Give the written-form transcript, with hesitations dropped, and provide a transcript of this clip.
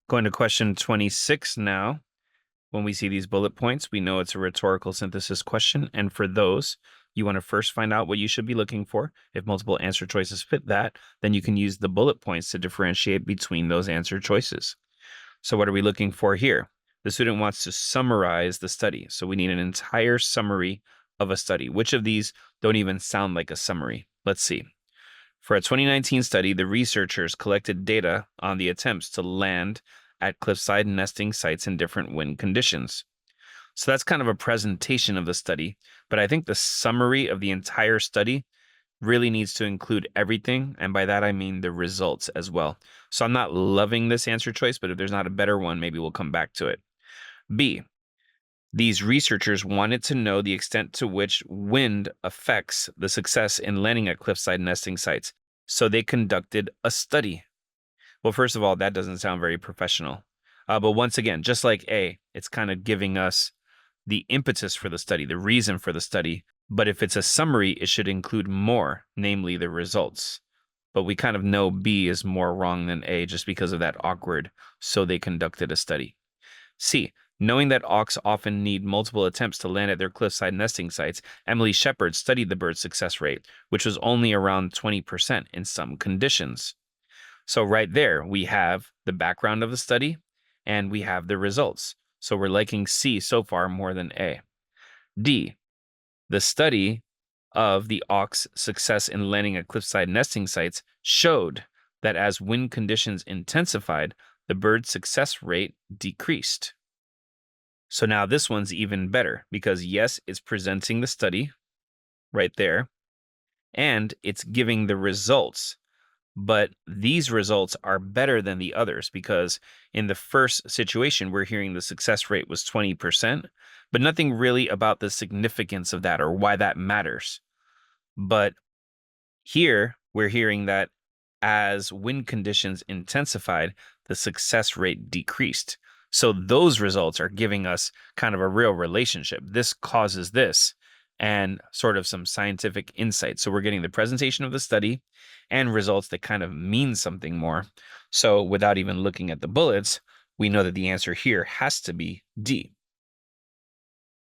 Going to question 26 now. When we see these bullet points, we know it's a rhetorical synthesis question. And for those, you want to first find out what you should be looking for. If multiple answer choices fit that, then you can use the bullet points to differentiate between those answer choices. So what are we looking for here? The student wants to summarize the study. So we need an entire summary of a study. Which of these don't even sound like a summary? Let's see. For a 2019 study, the researchers collected data on the attempts to land at cliffside nesting sites in different wind conditions. So that's kind of a presentation of the study, but I think the summary of the entire study really needs to include everything, and by that I mean the results as well. So I'm not loving this answer choice, but if there's not a better one, maybe we'll come back to it. B, these researchers wanted to know the extent to which wind affects the success in landing at cliffside nesting sites. So they conducted a study. Well, first of all, that doesn't sound very professional. But once again, just like A, it's kind of giving us the impetus for the study, the reason for the study. But if it's a summary, it should include more, namely the results. But we kind of know B is more wrong than A just because of that awkward, so they conducted a study. C, knowing that auks often need multiple attempts to land at their cliffside nesting sites, Emily Shepard studied the bird's success rate, which was only around 20% in some conditions. So right there, we have the background of the study and we have the results. So we're liking C so far more than A. D, the study of the auk's success in landing at cliffside nesting sites showed that as wind conditions intensified, the bird's success rate decreased. So now this one's even better because yes, it's presenting the study right there, and it's giving the results. But these results are better than the others because in the first situation, we're hearing the success rate was 20%, but nothing really about the significance of that or why that matters. But here, we're hearing that as wind conditions intensified, the success rate decreased. So those results are giving us kind of a real relationship. This causes this and sort of some scientific insight. So we're getting the presentation of the study and results that kind of mean something more. So without even looking at the bullets, we know that the answer here has to be D.